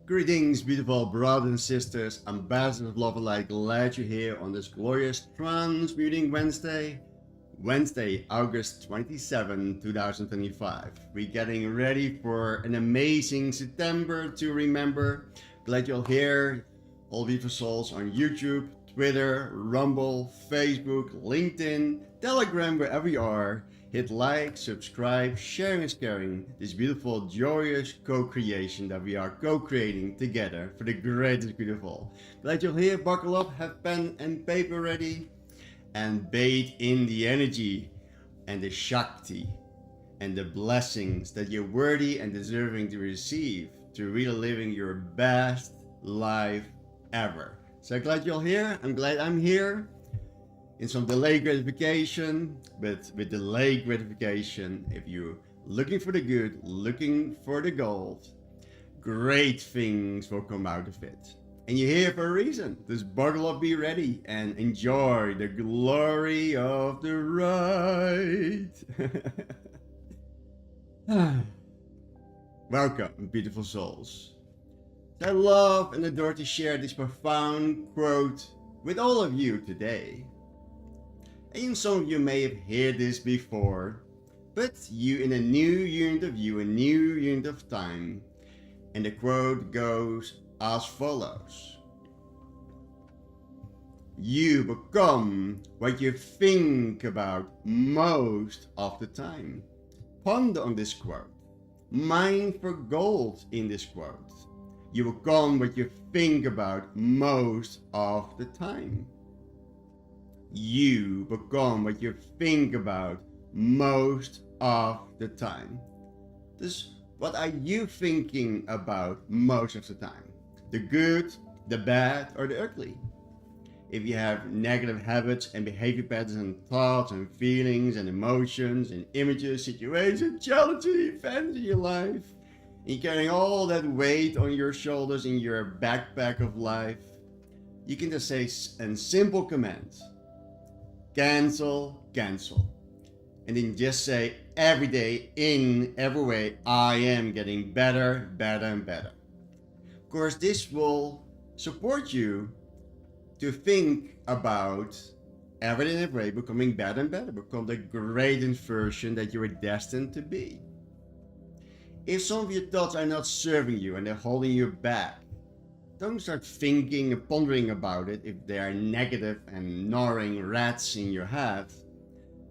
Greetings, beautiful brothers and sisters, ambassadors of love and light. Glad you're here on this glorious Transmuting Wednesday, August 27, 2025. We're getting ready for an amazing September to remember. Glad you're here, all beautiful souls on YouTube, Twitter, Rumble, Facebook, LinkedIn, Telegram, wherever you are. Hit like, subscribe, sharing is caring. This beautiful, joyous co-creation that we are co-creating together for the greatest good of all. Glad you're here, buckle up, have pen and paper ready, and bathe in the energy and the Shakti and the blessings that you're worthy and deserving to receive to really living your best life ever. So glad you're here. I'm glad I'm here. In some delayed gratification, but with delayed gratification, if you're looking for the good, looking for the gold, great things will come out of it. And you're here for a reason. Just buckle up, be ready, and enjoy the glory of the ride. Welcome, beautiful souls. I love and adore to share this profound quote with all of you today. And some of you may have heard this before, but you in a new unit of you, a new unit of time. And the quote goes as follows. You become what you think about most of the time. Ponder on this quote. Mine for gold in this quote. You become what you think about most of the time. You become what you think about most of the time. Thus, what are you thinking about most of the time? The good, the bad, or the ugly? If you have negative habits and behavior patterns and thoughts and feelings and emotions and images, situations, challenges, events in your life, and you're carrying all that weight on your shoulders in your backpack of life, you can just say a simple command. Cancel, cancel. And then just say every day, in every way, I am getting better, better, and better. Of course, this will support you to think about every day in every way becoming better and better, become the greatest version that you are destined to be. If some of your thoughts are not serving you and they're holding you back, don't start thinking and pondering about it if they are negative and gnawing rats in your head.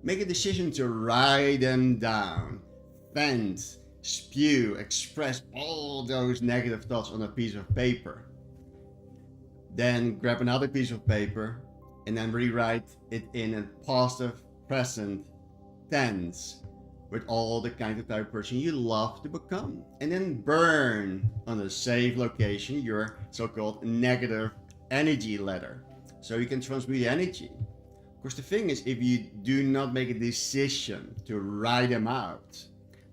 Make a decision to write them down. Vent, spew, express all those negative thoughts on a piece of paper. Then grab another piece of paper and then rewrite it in a positive present tense with all the kind of type of person you love to become. And then burn on a safe location your so-called negative energy ladder, so you can transmute energy. Of course, the thing is, if you do not make a decision to write them out,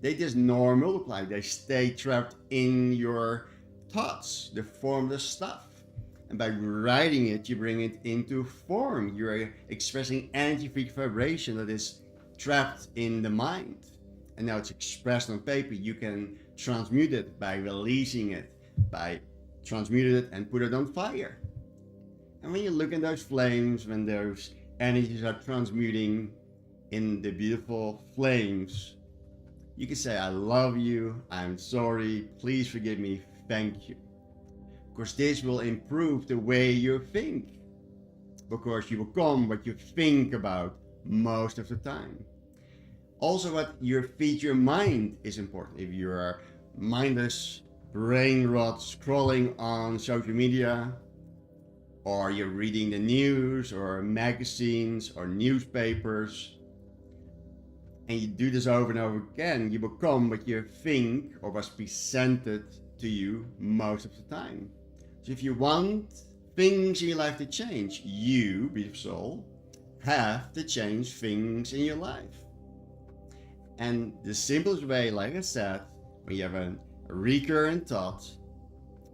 they just multiply. They stay trapped in your thoughts, the formless stuff. And by writing it, you bring it into form. You're expressing energy frequency vibration that is trapped in the mind. And now it's expressed on paper. You can transmute it by releasing it, by transmuting it and put it on fire. And when you look at those flames, when those energies are transmuting in the beautiful flames, you can say, I love you, I'm sorry, please forgive me, thank you. Of course, this will improve the way you think, because you become what you think about most of the time. Also, what you feed your mind is important. If you are mindless, brain rot, scrolling on social media, or you're reading the news or magazines or newspapers, and you do this over and over again, you become what you think or was presented to you most of the time. So if you want things in your life to change, you, beautiful soul, have to change things in your life. And the simplest way, like I said, when you have a recurrent thought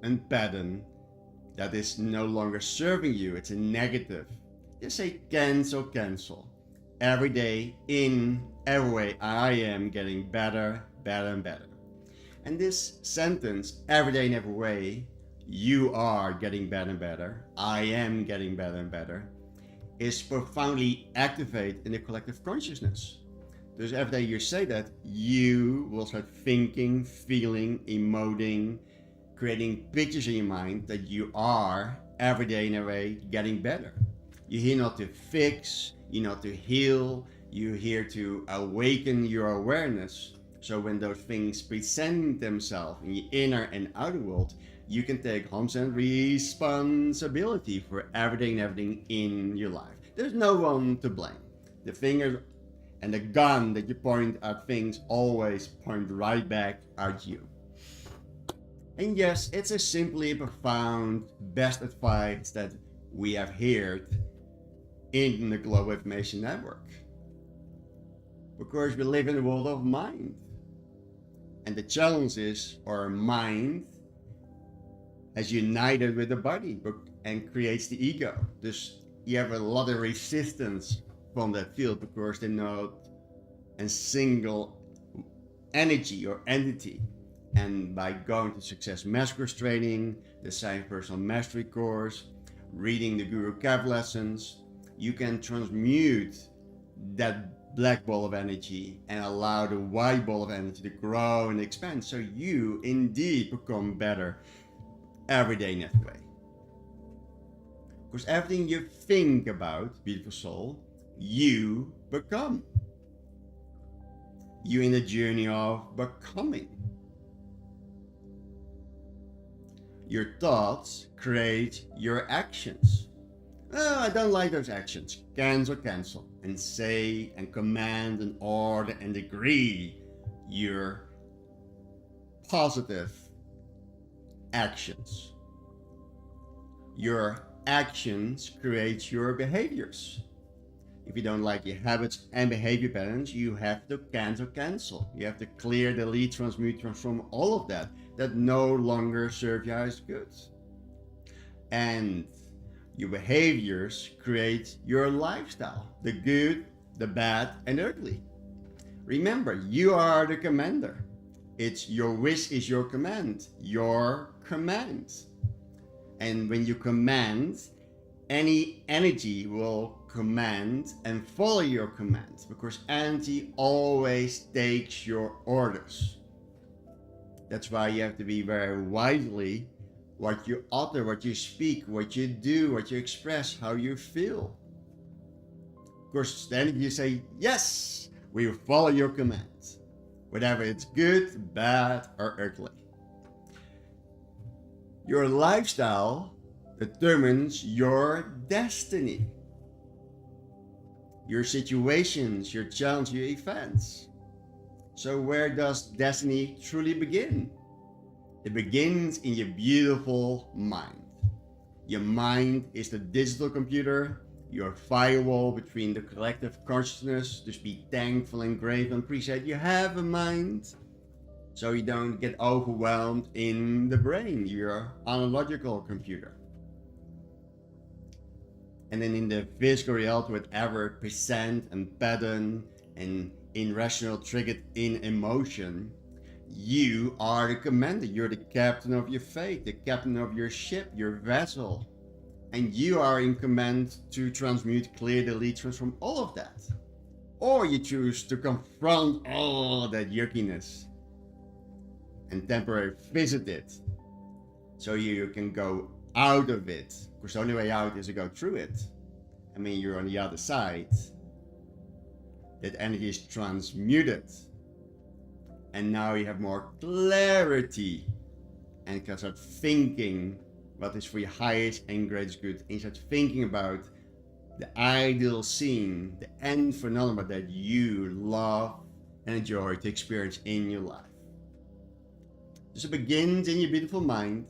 and pattern that is no longer serving you, it's a negative, just say cancel, cancel. Every day, in every way, I am getting better, better, and better. And this sentence, every day in every way, you are getting better and better, I am getting better and better, is profoundly activate in the collective consciousness. Because every day you say that, you will start thinking, feeling, emoting, creating pictures in your mind that you are every day in a way getting better. You're here not to fix, you're not to heal, you're here to awaken your awareness. So when those things present themselves in your inner and outer world, you can take 100% responsibility for everything and everything in your life. There's no one to blame. The fingers and the gun that you point at things always point right back at you. And yes, it's a simply profound best advice that we have heard in the Global Information Network. Because we live in a world of mind. And the challenge is our mind has united with the body and creates the ego. Dus you have a lot of resistance from that field because they're not a single energy or entity. And by going to Success Master Training, the Science Personal Mastery course, reading the Guru Kev lessons, you can transmute that black ball of energy and allow the white ball of energy to grow and expand, so you indeed become better every day in that way. Because everything you think about, beautiful soul, you become. You're in the journey of becoming. Your thoughts create your actions. Oh, I don't like those actions. Cancel. And say and command and order and agree your positive actions. Your actions create your behaviors. If you don't like your habits and behavior patterns, you have to cancel. You have to clear, delete, transmute, transform all of that no longer serve you as good. And your behaviors create your lifestyle, the good, the bad, and ugly. Remember, you are the commander. It's your wish is your command, your command. And when you command, any energy will command and follow your commands, because energy always takes your orders. That's why you have to be very wisely what you utter, what you speak, what you do, what you express, how you feel. Of course, then you say, yes, we will follow your commands, whether it's good, bad, or ugly. Your lifestyle determines your destiny, your situations, your challenges, your events. So where does destiny truly begin? It begins in your beautiful mind. Your mind is the digital computer, your firewall between the collective consciousness. Just be thankful and grateful and appreciate you have a mind, so you don't get overwhelmed in the brain, your analogical computer. And then in the physical reality, whatever present and pattern and irrational triggered in emotion, you are the commander. You're the captain of your fate, the captain of your ship, your vessel. And you are in command to transmute, clear, delete, transform all of that. Or you choose to confront all that yuckiness and temporarily visit it, so you can go out of it. Because the only way out is to go through it. I mean, you're on the other side. That energy is transmuted. And now you have more clarity and can start thinking what is for your highest and greatest good. And start thinking about the ideal scene, the end phenomenon that you love and enjoy to experience in your life. So it begins in your beautiful mind.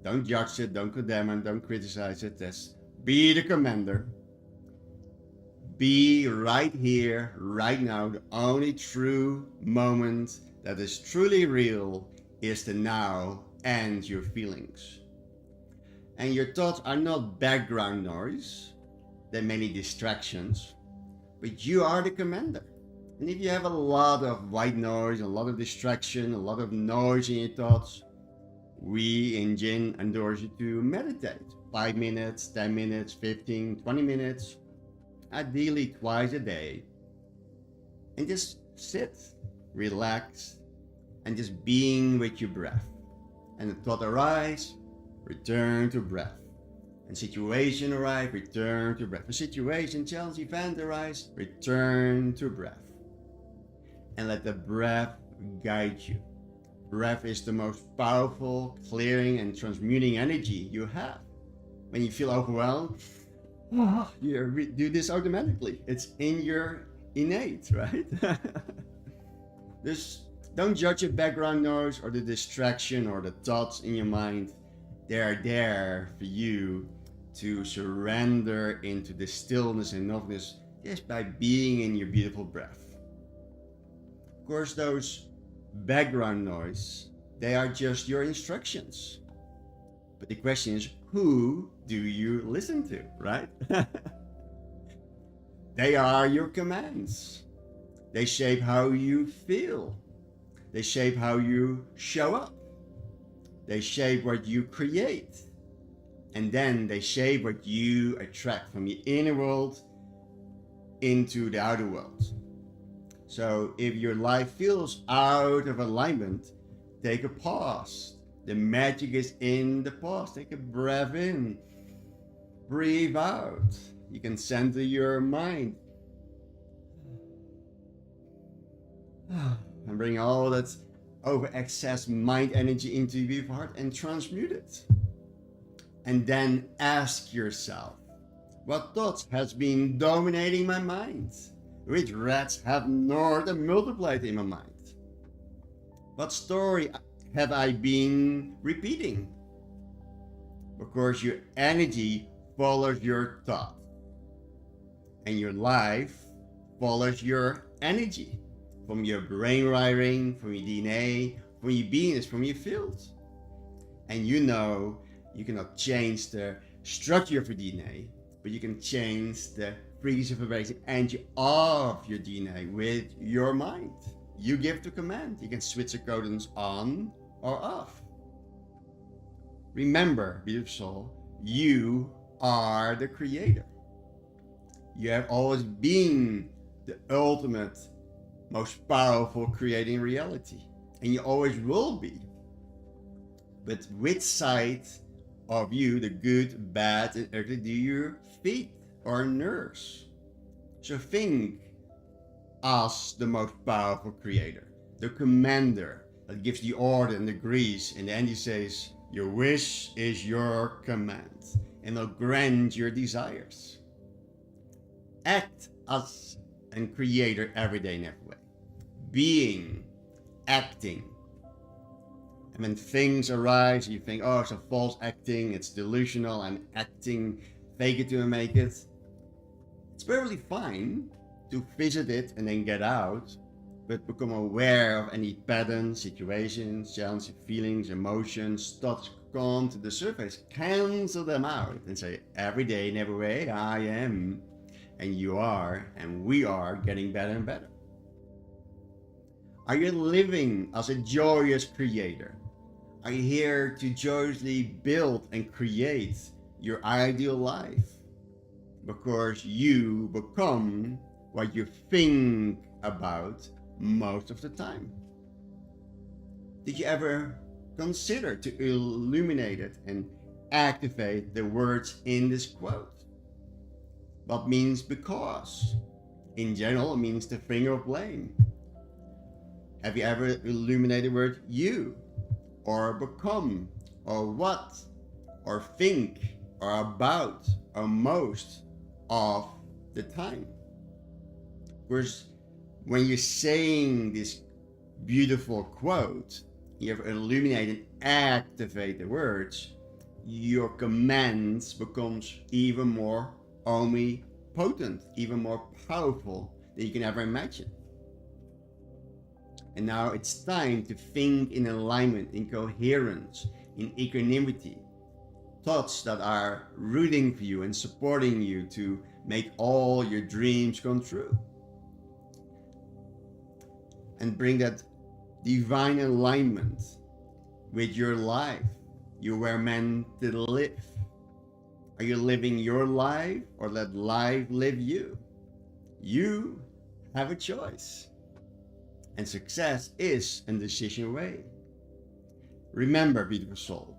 Don't judge it, don't condemn it, don't criticize it. Just be the commander. Be right here, right now. The only true moment that is truly real is the now and your feelings. And your thoughts are not background noise. There are many distractions, but you are the commander. And if you have a lot of white noise, a lot of distraction, a lot of noise in your thoughts, we in Jin endorse you to meditate 5 minutes, 10 minutes, 15, 20 minutes, ideally twice a day, and just sit, relax, and just being with your breath. And a thought arise, return to breath. And situation arise, return to breath. A situation, challenge, event arise, return to breath. And let the breath guide you. Breath is the most powerful clearing and transmuting energy you have. When you feel overwhelmed, you do this automatically. It's in your innate, right? Just don't judge the background noise or the distraction or the thoughts in your mind. They are there for you to surrender into the stillness and nothingness just by being in your beautiful breath. Of course, those background noise, they are just your instructions. But the question is, who do you listen to, right? They are your commands. They shape how you feel. They shape how you show up. They shape what you create. And then they shape what you attract from the inner world into the outer world. So if your life feels out of alignment, take a pause. The magic is in the pause. Take a breath in. Breathe out. You can center your mind. And bring all that over excess mind energy into your beautiful heart and transmute it. And then ask yourself, what thoughts has been dominating my mind? Which rats have gnawed and multiplied in my mind? What story have I been repeating? Of course, your energy follows your thought. And your life follows your energy. From your brain wiring, from your DNA, from your beingness, from your field. And you know you cannot change the structure of your DNA, but you can change the frequency of vibration energy of your DNA with your mind. You give the command. You can switch the codons on or off. Remember, beautiful soul, you are the creator. You have always been the ultimate, most powerful creating reality. And you always will be. But which side of you, the good, bad, and ugly, do you feed or nurse? So think as the most powerful creator, the commander that gives the order and the grease. And then he says, your wish is your command, and will grant your desires. Act as a creator every day in every way. Being, acting. And when things arise, you think, oh, it's a false acting, it's delusional, I'm acting, fake it to make it. It's perfectly fine to visit it and then get out, but become aware of any patterns, situations, challenges, feelings, emotions, thoughts come to the surface, cancel them out and say, every day in every way, I am, and you are, and we are getting better and better. Are you living as a joyous creator? Are you here to joyously build and create your ideal life? Because you become what you think about most of the time. Did you ever consider to illuminate it and activate the words in this quote? What means because? In general, it means the finger of blame. Have you ever illuminated the word you, or become, or what, or think, or about, or most of the time? Whereas when you're saying this beautiful quote, you have illuminated and activate the words, your commands becomes even more omnipotent, even more powerful than you can ever imagine. And now it's time to think in alignment, in coherence, in equanimity. Thoughts that are rooting for you and supporting you to make all your dreams come true. And bring that divine alignment with your life you were meant to live? Are you living your life or let life live you? You have a choice. And success is a decision away. Remember, beautiful soul,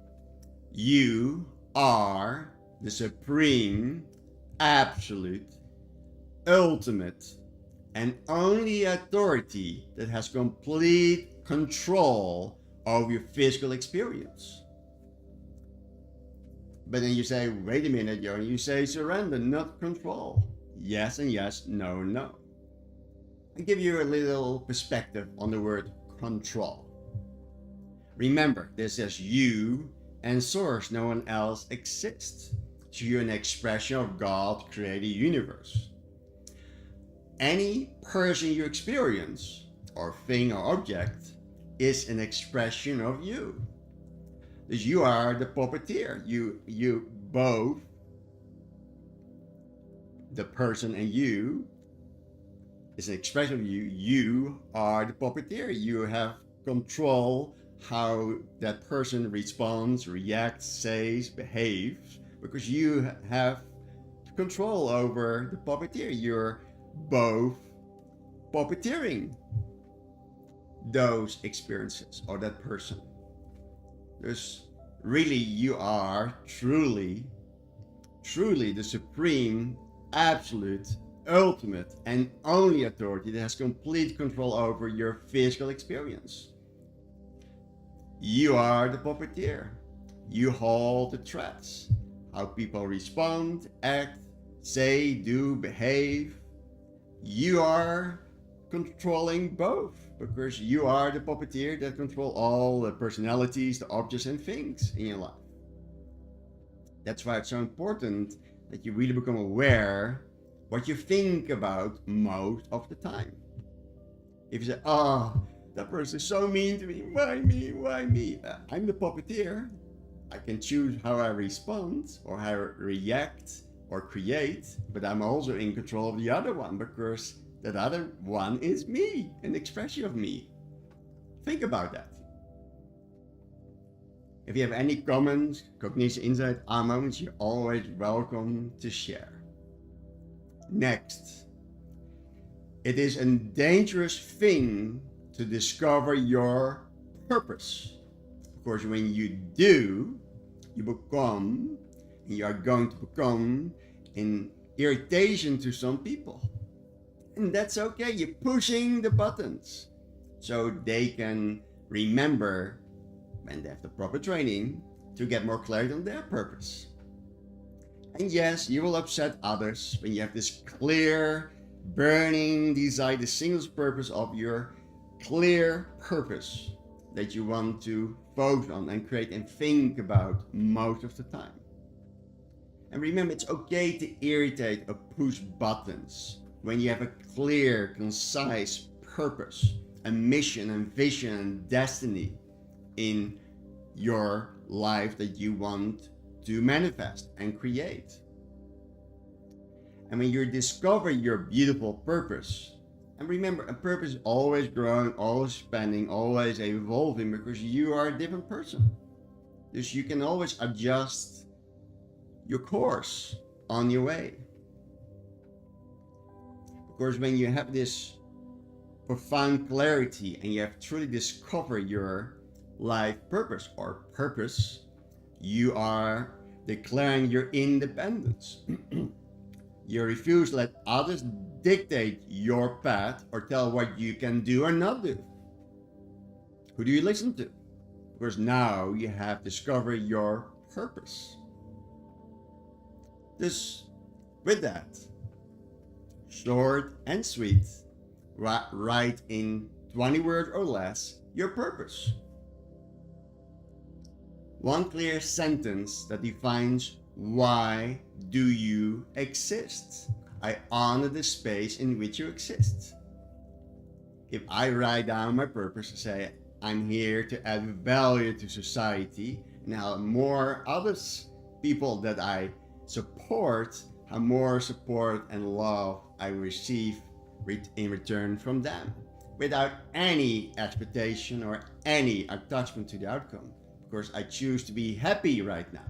you are the supreme, absolute, ultimate, and only authority that has complete control over your physical experience. But then you say, wait a minute, Johan, you say surrender, not control. Yes and yes, no, no. I'll give you a little perspective on the word control. Remember, this is you and source, no one else exists. So you're an expression of God created universe. Any person you experience, or thing or object, is an expression of you. Because you are the puppeteer. You both, the person and you, is an expression of you. You are the puppeteer. You have control how that person responds, reacts, says, behaves, because you have control over the puppeteer. You're both puppeteering those experiences or that person. There's really, you are truly the supreme, absolute, ultimate, and only authority that has complete control over your physical experience. You are the puppeteer. You hold the threads. How people respond, act, say, do, behave. You are controlling both, because you are the puppeteer that control all the personalities, the objects and things in your life. That's why it's so important that you really become aware what you think about most of the time. If you say, oh, that person is so mean to me, why me, why me? I'm the puppeteer. I can choose how I respond or how I react or create, but I'm also in control of the other one, because that other one is me, an expression of me. Think about that. If you have any comments, cognition, insight, aha moments, you're always welcome to share. Next, it is a dangerous thing to discover your purpose. Of course, when you do, you become, and you are going to become, an irritation to some people. And that's okay, you're pushing the buttons so they can remember, when they have the proper training, to get more clarity on their purpose. And yes, you will upset others when you have this clear, burning desire, the single purpose of your clear purpose that you want to focus on and create and think about most of the time. And remember, it's okay to irritate or push buttons when you have a clear, concise purpose, a mission and vision and destiny in your life that you want to manifest and create. And when you discover your beautiful purpose, and remember, a purpose is always growing, always expanding, always evolving, because you are a different person. So you can always adjust your course on your way. Of course, when you have this profound clarity and you have truly discovered your life purpose or purpose, you are declaring your independence. You refuse to let others dictate your path or tell what you can do or not do. Who do you listen to? Because now you have discovered your purpose. This, with that, short and sweet, write in 20 words or less your purpose. One clear sentence that defines why do you exist. I honor the space in which you exist. If I write down my purpose and say, I'm here to add value to society and how more others, people that I support, how more support and love I receive in return from them, without any expectation or any attachment to the outcome. course, I choose to be happy right now.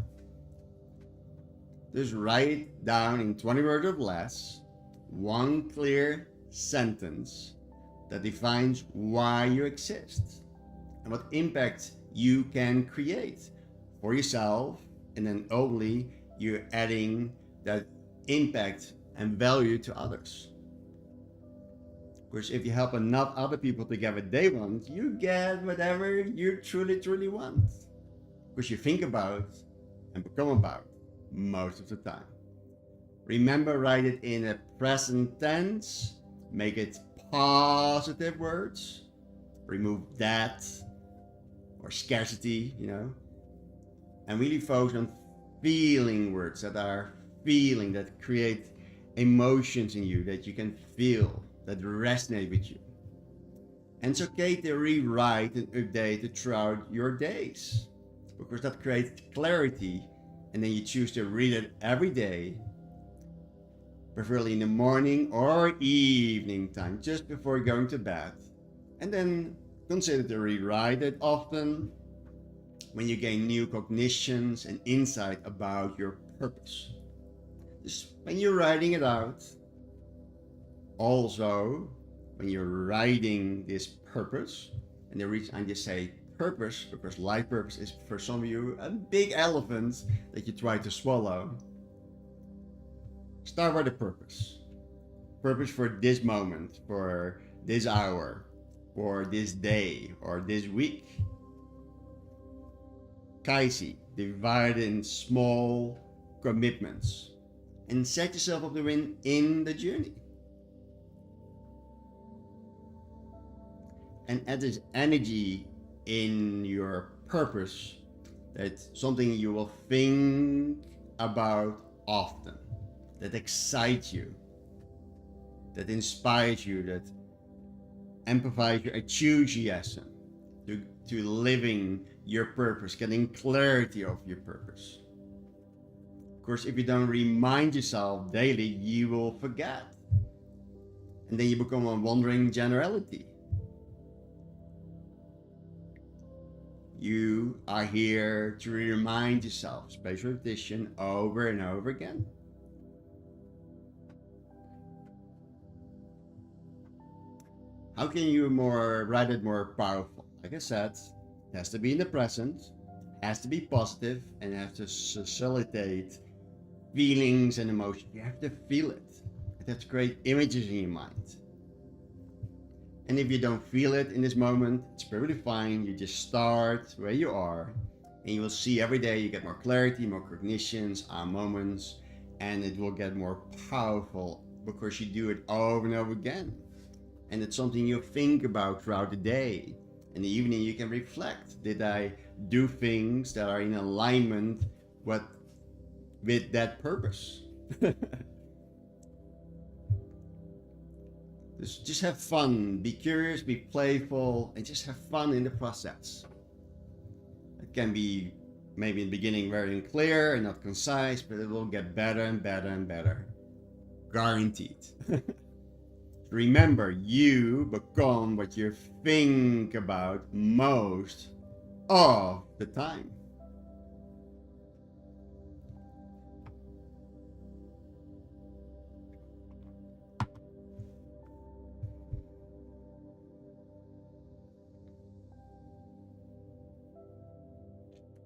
Just write down in 20 words or less one clear sentence that defines why you exist and what impact you can create for yourself, and then only you're adding that impact and value to others. Of course, if you help enough other people to get what they want, you get whatever you truly want. Because you think about and become about most of the time. Remember, write it in a present tense, make it positive words, remove that or scarcity, and really focus on feeling words that are feeling, that create emotions in you that you can feel, that resonate with you. And it's okay to rewrite and update it throughout your days, because that creates clarity, and then you choose to read it every day, preferably in the morning or evening time, just before going to bed. And then consider to rewrite it often when you gain new cognitions and insight about your purpose. Just when you're writing it out, also when you're writing this purpose, and the reason I just say purpose, because life purpose is for some of you a big elephant that you try to swallow. Start with the purpose. Purpose for this moment, for this hour, for this day, or this week. Kaisi, divide in small commitments and set yourself up to win in the journey. And add this energy in your purpose, that's something you will think about often, that excites you, that inspires you, that amplifies your enthusiasm to living your purpose, getting clarity of your purpose. Of course, if you don't remind yourself daily, you will forget. And then you become a wandering generality. You are here to remind yourself, spatial repetition, over and over again. How can you write it more powerful? Like I said, it has to be in the present, has to be positive, and has to facilitate feelings and emotions. You have to feel it. It has to create images in your mind. And if you don't feel it in this moment, it's perfectly fine. You just start where you are, and you will see every day you get more clarity, more cognitions, moments, and it will get more powerful because you do it over and over again. And it's something you think about throughout the day. In the evening, you can reflect. Did I do things that are in alignment with that purpose? Just have fun, be curious, be playful, and just have fun in the process. It can be maybe in the beginning very unclear and not concise, but it will get better and better and better. Guaranteed. Remember, you become what you think about most of the time.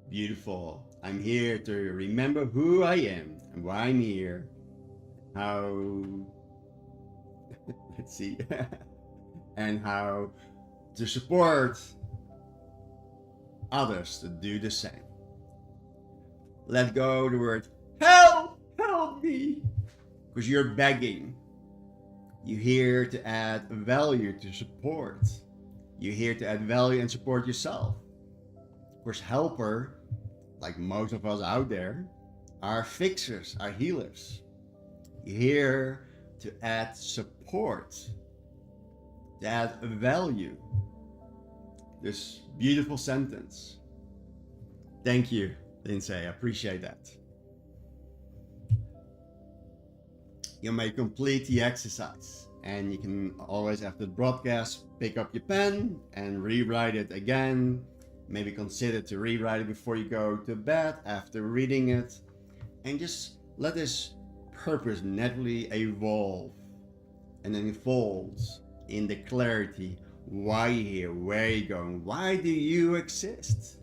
Beautiful. I'm here to remember who I am and why I'm here. How, let's see, and how to support others to do the same. Let go the word help, help me, because you're begging. You're here to add value, to support. You're here to add value and support yourself. Of course, helper, like most of us out there, are fixers, are healers. You're here to add support, to add value. This beautiful sentence. Thank you, Lindsay. I appreciate that. You may complete the exercise, and you can always, after the broadcast, pick up your pen and rewrite it again maybe consider to rewrite it before you go to bed after reading it, and just let this purpose naturally evolve and unfolds in the clarity. Why you're here, where you're going, why do you exist,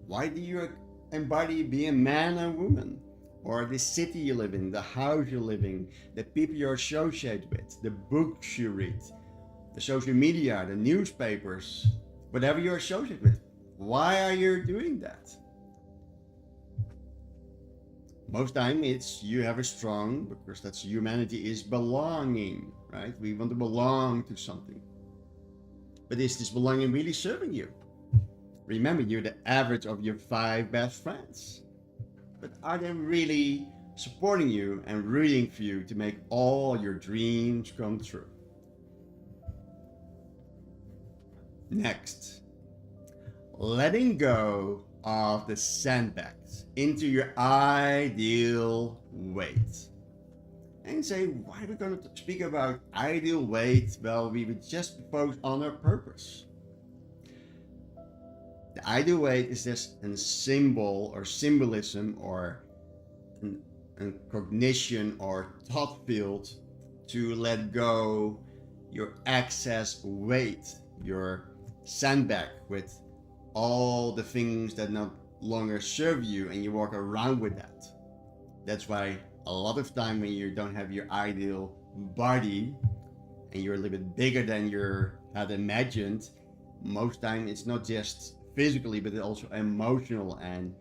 why do you embody being a man and woman, or the city you live in, the house you live in, the people you associate with, the books you read, the social media, the newspapers, whatever you're associated with. Why are you doing that? Most time it's you have a strong, because that's humanity, is belonging, right? We want to belong to something. But is this belonging really serving you? Remember, you're the average of your 5 best friends. But are they really supporting you and rooting for you to make all your dreams come true? Next, letting go of the sandbags into your ideal weight. And say, why are we going to speak about ideal weight? Well, we would just focus on our purpose. The ideal weight is just a symbol or symbolism or a cognition or thought field to let go your excess weight, your sandbag with all the things that no longer serve you, and you walk around with that. That's why a lot of time when you don't have your ideal body and you're a little bit bigger than you had imagined, most time it's not just physically but also emotional and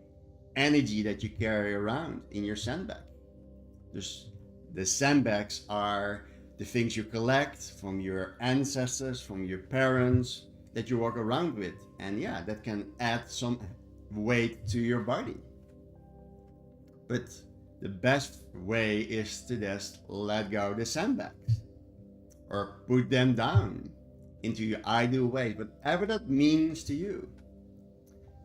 energy that you carry around in your sandbag. Just the sandbags are the things you collect from your ancestors, from your parents, that you walk around with, and yeah, that can add some weight to your body. But the best way is to just let go of the sandbags or put them down into your ideal weight, whatever that means to you.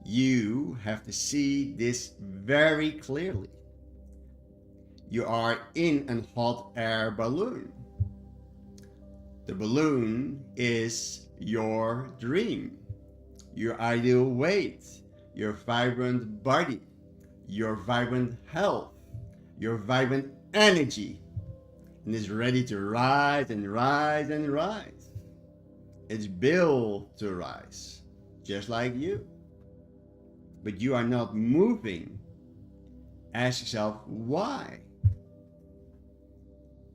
You have to see this very clearly. You are in a hot air balloon. The balloon is your dream, your ideal weight, your vibrant body, your vibrant health, your vibrant energy, and is ready to rise and rise and rise. It's built to rise, just like you. But you are not moving. Ask yourself why.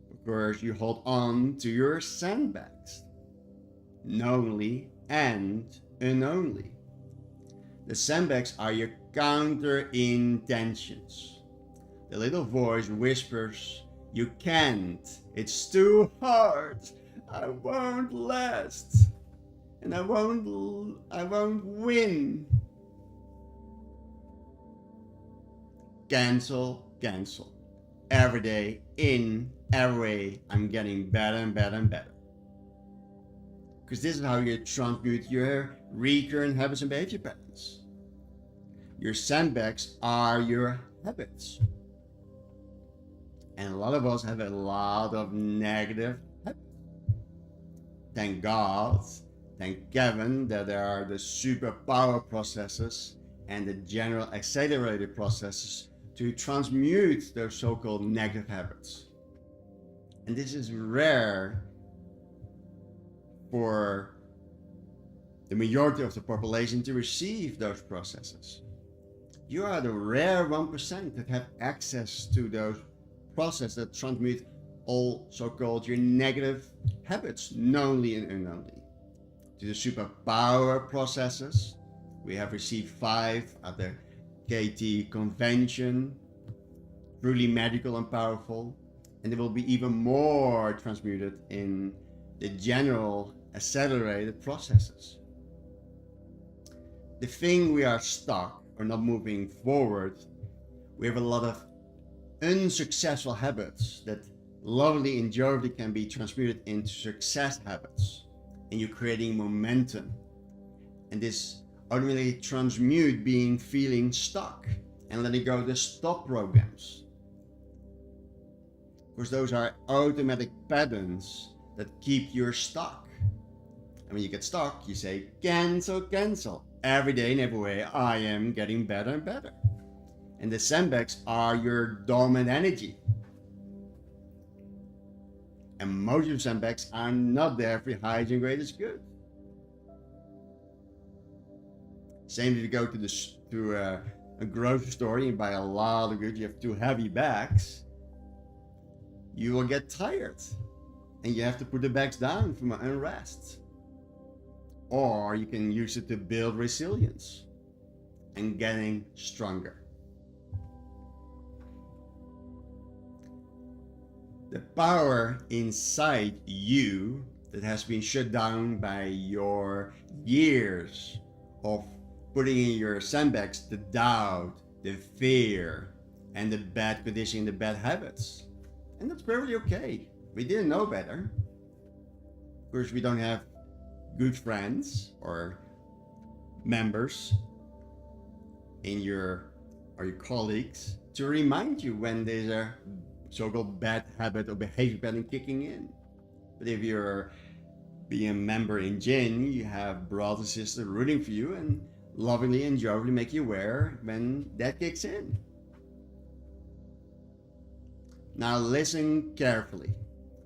Because you hold on to your sandbags, knowingly and unknowingly. The sandbags are your counter intentions. The little voice whispers, you can't, it's too hard, I won't last, and I won't win. Cancel, cancel. Every day, in every way, I'm getting better and better and better. Because this is how you transmute your recurrent habits and behavior patterns. Your sandbags are your habits. And a lot of us have a lot of negative habits. Thank God, thank Kevin, that there are the superpower processes and the general accelerated processes to transmute those so-called negative habits. And this is rare for the majority of the population to receive those processes. You are the rare 1% that have access to those processes that transmute all so-called your negative habits, knowingly and unknowingly. To the superpower processes, we have received 5 at the KT convention, truly magical and powerful, and there will be even more transmuted in the general accelerated processes. The thing we are stuck or not moving forward, we have a lot of unsuccessful habits that lovely and jovially can be transmuted into success habits, and you're creating momentum. And this ultimately transmute being feeling stuck and letting go of the stop programs. Because those are automatic patterns that keep you stuck. And when you get stuck, you say, cancel, cancel. every day in every way, I am getting better and better. And the sandbags are your dormant energy. And most of your sandbags are not there for your highest and greatest good. Same if you go to a grocery store and you buy a lot of goods, you have 2 heavy bags, you will get tired and you have to put the bags down from unrest. Or you can use it to build resilience and getting stronger. The power inside you that has been shut down by your years of putting in your sandbags the doubt, the fear, and the bad conditioning, the bad habits. And that's perfectly okay. We didn't know better. Of course, we don't have good friends or members in your colleagues to remind you when there's a so-called bad habit or behavior pattern kicking in. But if you're being a member in Jin, you have brothers and sisters rooting for you and lovingly and jovially make you aware when that kicks in. Now listen carefully.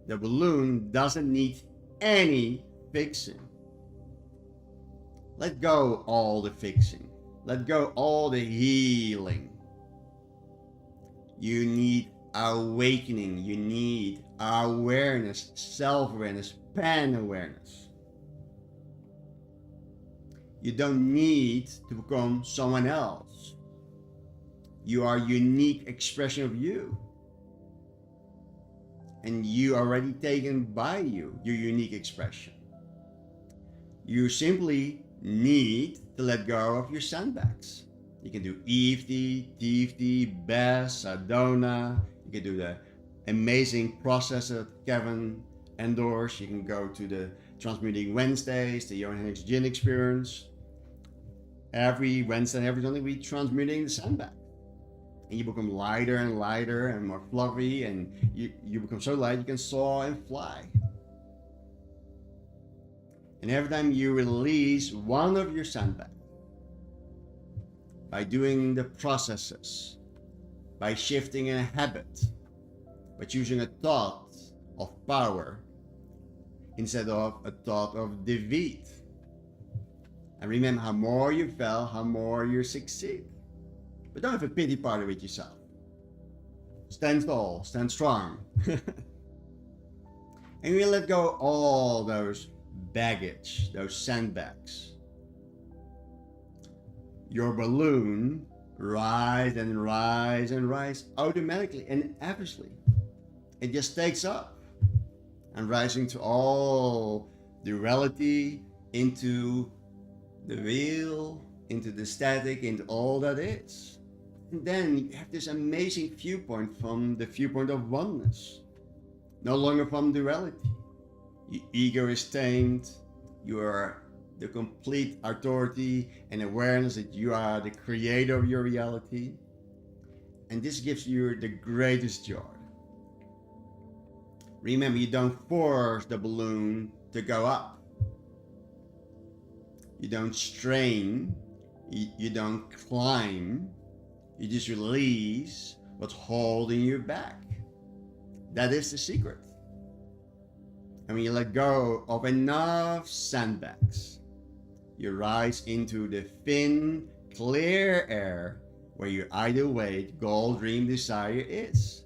The balloon doesn't need any fixing. Let go all the fixing. Let go all the healing. You need awakening. You need awareness, self-awareness, pan-awareness. You don't need to become someone else. You are a unique expression of you. And you are already taken by you, your unique expression. You simply need to let go of your sandbags. You can do EFT, TFT, BESS, Sedona. You can do the amazing process that Kevin endorsed. You can go to the Transmuting Wednesdays, the Johan Hendricks Gin Experience. Every Wednesday and every Sunday we transmuting the sandbag. And you become lighter and lighter and more fluffy, and you become so light you can soar and fly. And every time you release one of your sandbags, by doing the processes, by shifting a habit, by choosing a thought of power instead of a thought of defeat. And remember, how more you fail, how more you succeed. But don't have a pity party with yourself. Stand tall, stand strong. And we let go all those baggage, those sandbags. Your balloon rise and rise and rise automatically and effortlessly. It just takes up and rising to all the reality, into the real, into the static, into all that is. And then you have this amazing viewpoint from the viewpoint of oneness. No longer from duality. Your ego is tamed. You are the complete authority and awareness that you are the creator of your reality. And this gives you the greatest joy. Remember, you don't force the balloon to go up. You don't strain. You don't climb. You just release what's holding you back. That is the secret. And when you let go of enough sandbags, you rise into the thin, clear air where your ideal weight, goal, dream, desire is.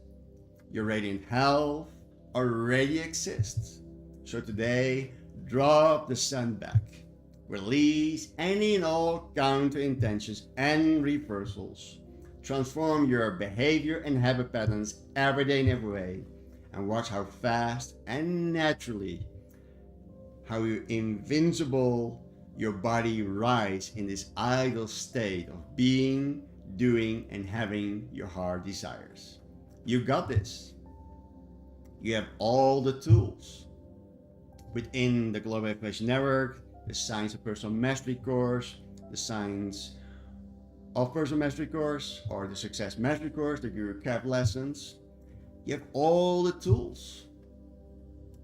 Your radiant health already exists. So today, drop the sandbag. Release any and all counter intentions and reversals. Transform your behavior and habit patterns every day in every way. And watch how fast and naturally, how invincible your body rise in this ideal state of being, doing, and having your heart desires. You got this. You have all the tools within the Global Affirmation Network, the Science of Personal Mastery course, the Science of Personal Mastery course, or the Success Mastery course, the Guru Cap lessons. You have all the tools.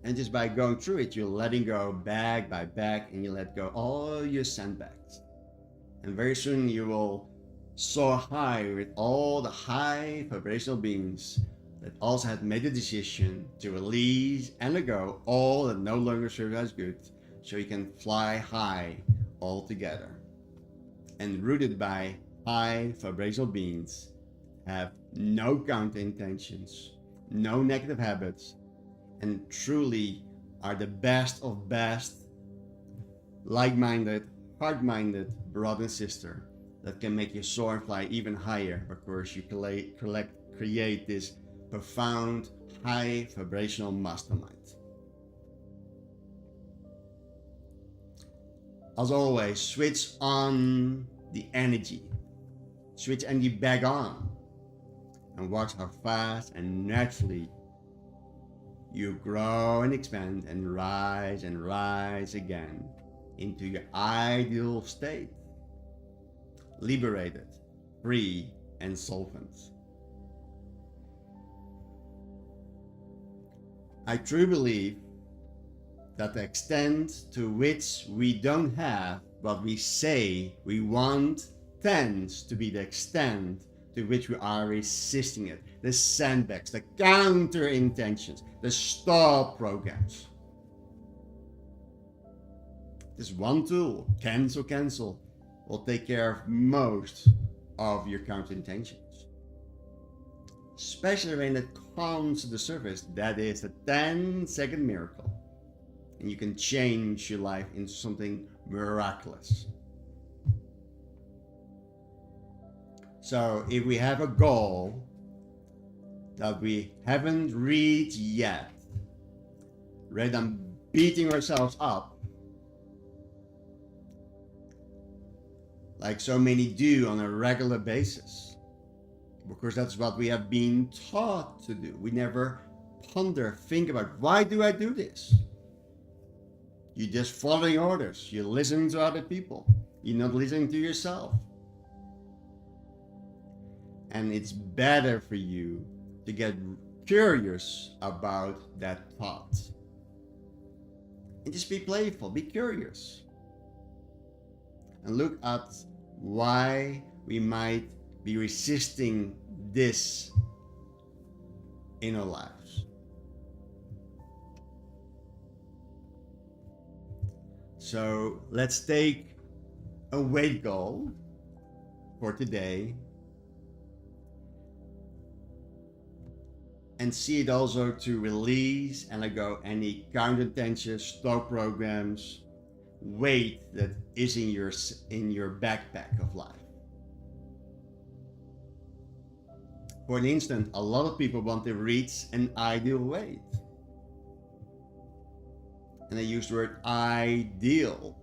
And just by going through it, you're letting go bag by bag, and you let go all your sandbags. And very soon you will soar high with all the high vibrational beings that also had made the decision to release and let go all that no longer serves as good, so you can fly high altogether. And rooted by high vibrational beings, have no counter intentions, no negative habits, and truly are the best of best, like-minded, heart-minded brother and sister that can make you soar and fly even higher. Of course, you create this profound, high vibrational mastermind. As always, switch on the energy. Switch energy back on. And watch how fast and naturally you grow and expand and rise again into your ideal state. Liberated, free, and solvent. I truly believe that the extent to which we don't have what we say we want tends to be the extent to which we are resisting it. The sandbags, the counter intentions, the stop programs. This one tool, cancel, will take care of most of your counter intentions. Especially when it comes to the surface, that is a 10-second miracle. And you can change your life into something miraculous. So if we have a goal that we haven't reached yet, rather than beating ourselves up, like so many do on a regular basis, because that's what we have been taught to do. We never ponder, think about, why do I do this? You're just following orders. You're listening to other people. You're not listening to yourself. And it's better for you to get curious about that thought. And just be playful, be curious. And look at why we might be resisting this in our lives. So let's take a weight goal for today and see it also to release and let go any counter intentions, stop programs, weight that is in your backpack of life. For an instant, a lot of people want to reach an ideal weight. And I use the word ideal.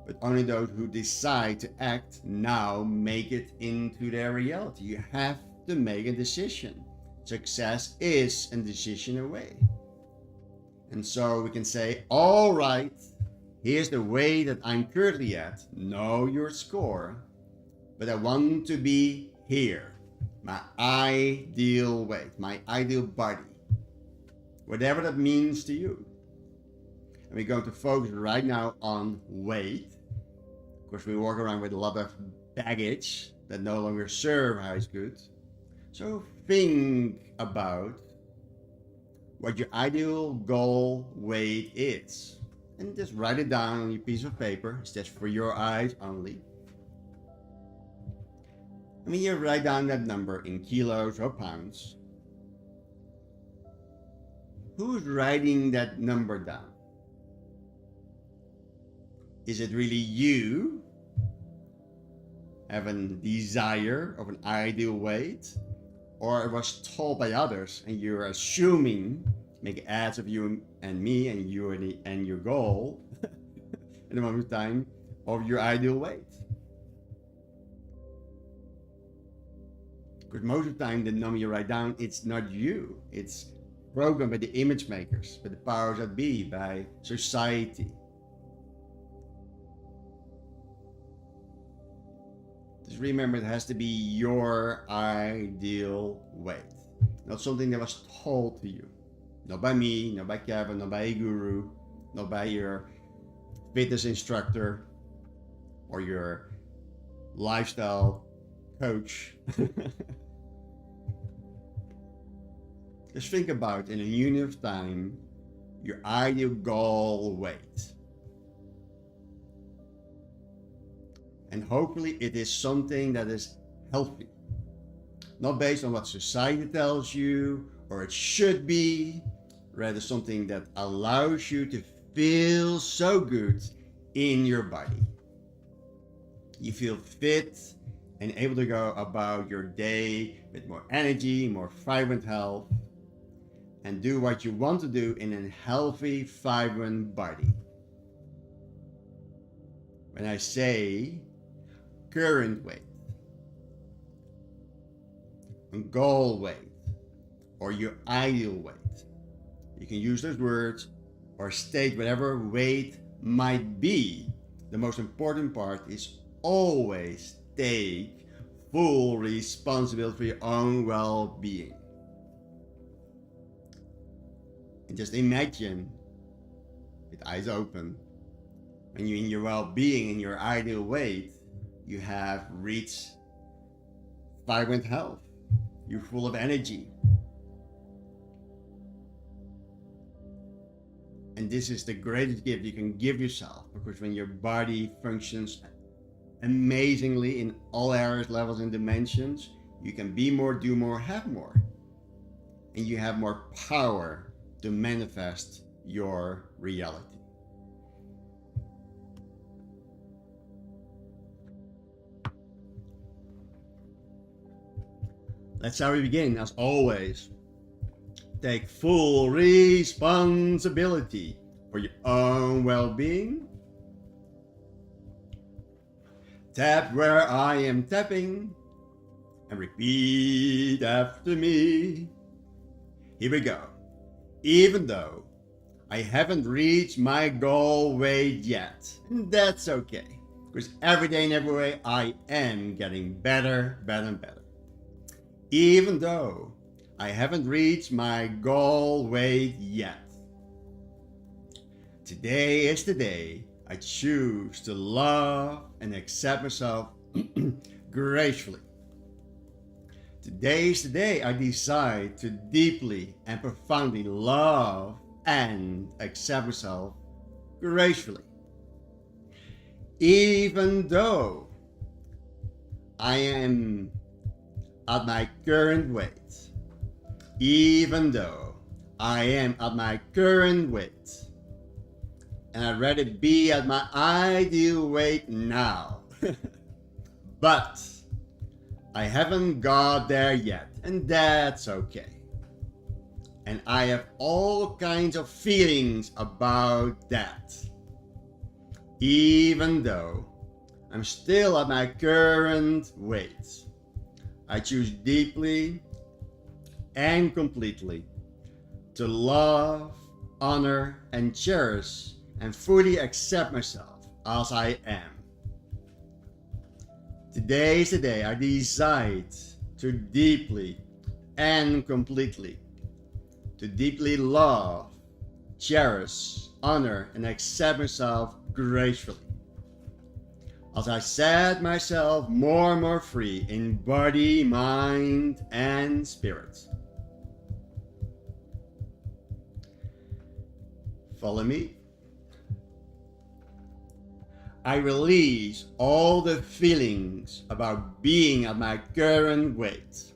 But only those who decide to act now make it into their reality. You have to make a decision. Success is a decision away. And so we can say, all right, here's the way that I'm currently at. Know your score. But I want to be here. My ideal weight, my ideal body. Whatever that means to you. And we're going to focus right now on weight. Of course, we walk around with a lot of baggage that no longer serve as good. So think about what your ideal goal weight is. And just write it down on your piece of paper. It's just for your eyes only. And when you write down that number in kilos or pounds, who's writing that number down? Is it really you have a desire of an ideal weight? Or it was told by others and you're assuming, make ads of you and me and you and your goal at the moment of time of your ideal weight? Because most of the time the number you write down, it's not you. It's programmed by the image makers, by the powers that be, by society. Just remember, it has to be your ideal weight, not something that was told to you. Not by me, not by Kevin, not by a guru, not by your fitness instructor, or your lifestyle coach. Just think about, in a unit of time, your ideal goal weight. And hopefully it is something that is healthy. Not based on what society tells you or it should be, rather something that allows you to feel so good in your body. You feel fit and able to go about your day with more energy, more vibrant health, and do what you want to do in a healthy, vibrant body. When I say current weight, goal weight, or your ideal weight, you can use those words or state whatever weight might be. The most important part is always take full responsibility for your own well-being. And just imagine, with eyes open, when you're in your well-being, in your ideal weight, you have reached vibrant health. You're full of energy. And this is the greatest gift you can give yourself, because when your body functions amazingly in all areas, levels, and dimensions, you can be more, do more, have more. And you have more power to manifest your reality. That's how we begin, as always. Take full responsibility for your own well-being. Tap where I am tapping and repeat after me. Here we go. Even though I haven't reached my goal weight yet, and that's okay, because every day and every way I am getting better, better and better. Even though I haven't reached my goal weight yet, today is the day I choose to love and accept myself gracefully. Today is the day I decide to deeply and profoundly love and accept myself gracefully. Even though I am at my current weight, even though I am at my current weight, and I'd rather be at my ideal weight now, but I haven't got there yet, and that's okay. And I have all kinds of feelings about that. Even though I'm still at my current weight, I choose deeply and completely to love, honor, and cherish and fully accept myself as I am. Today is the day I decide to deeply and completely love, cherish, honor, and accept myself gracefully. As I set myself more and more free in body, mind, and spirit. Follow me. I release all the feelings about being at my current weight.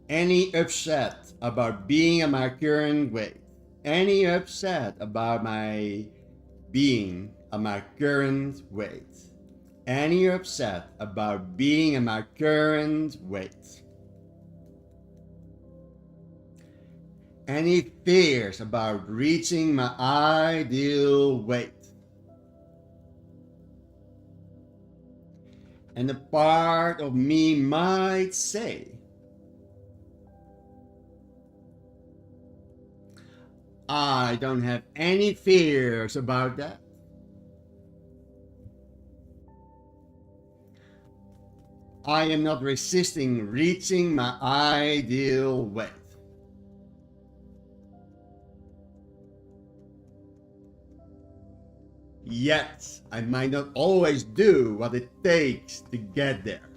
Any upset about being at my current weight. Any upset about my being at my current weight. Any upset about being at my current weight. Any fears about reaching my ideal weight. And a part of me might say, I don't have any fears about that. I am not resisting reaching my ideal weight. Yet, I might not always do what it takes to get there.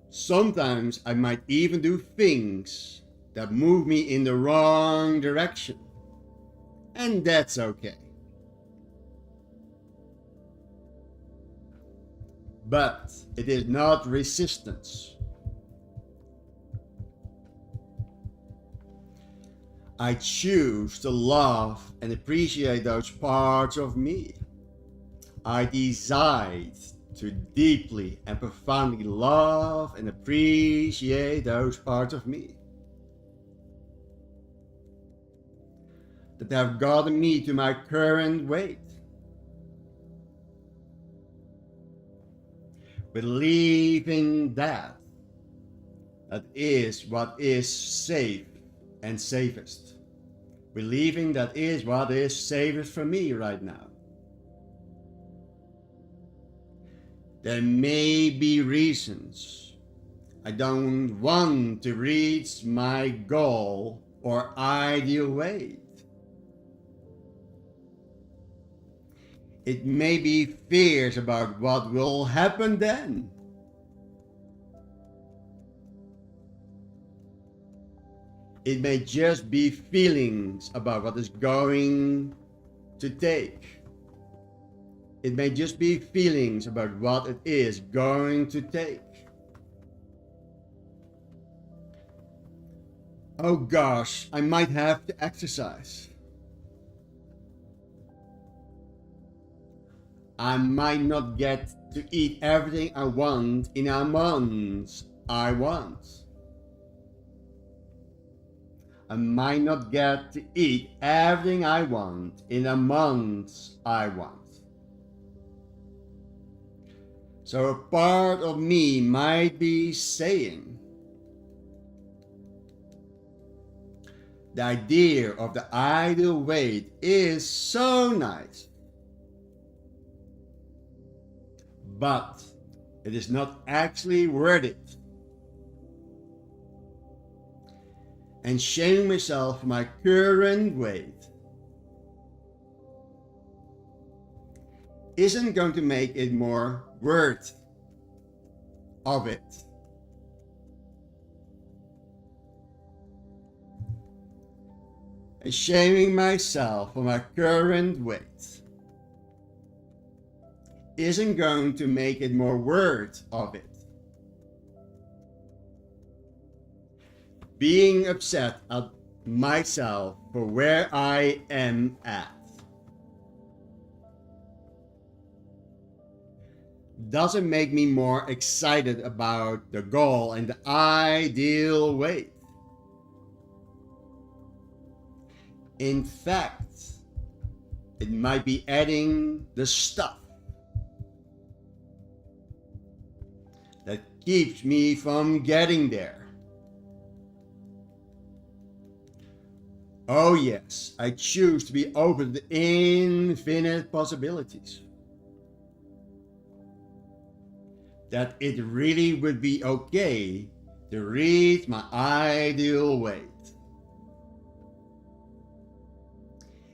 Sometimes I might even do things that move me in the wrong direction. And that's okay. But it is not resistance. I choose to love and appreciate those parts of me. I decide to deeply and profoundly love and appreciate those parts of me that have gotten me to my current weight. Believing that is what is safe and safest. Believing that is what is safest for me right now. There may be reasons I don't want to reach my goal or ideal weight. It may be fears about what will happen then. It may just be feelings about what is going to take. It may just be feelings about what it is going to take. Oh gosh, I might have to exercise. I might not get to eat everything I want in a month I want. I might not get to eat everything I want in a month I want. So a part of me might be saying, the idea of the ideal weight is so nice, but it is not actually worth it. And shaming myself for my current weight isn't going to make it more worth of it. And shaming myself for my current weight isn't going to make it more worth of it. Being upset at myself for where I am at doesn't make me more excited about the goal and the ideal weight. In fact, it might be adding the stuff that keeps me from getting there. Oh yes, I choose to be open to infinite possibilities. That it really would be okay to reach my ideal weight.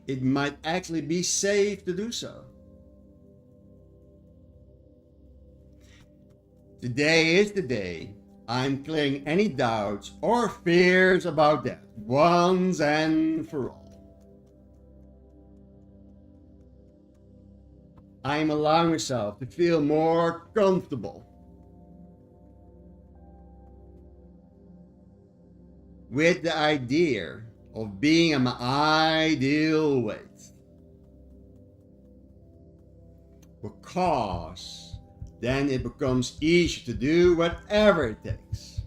It might actually be safe to do so. Today is the day I'm clearing any doubts or fears about that once and for all. I am allowing myself to feel more comfortable with the idea of being at my ideal weight. Because then it becomes easier to do whatever it takes.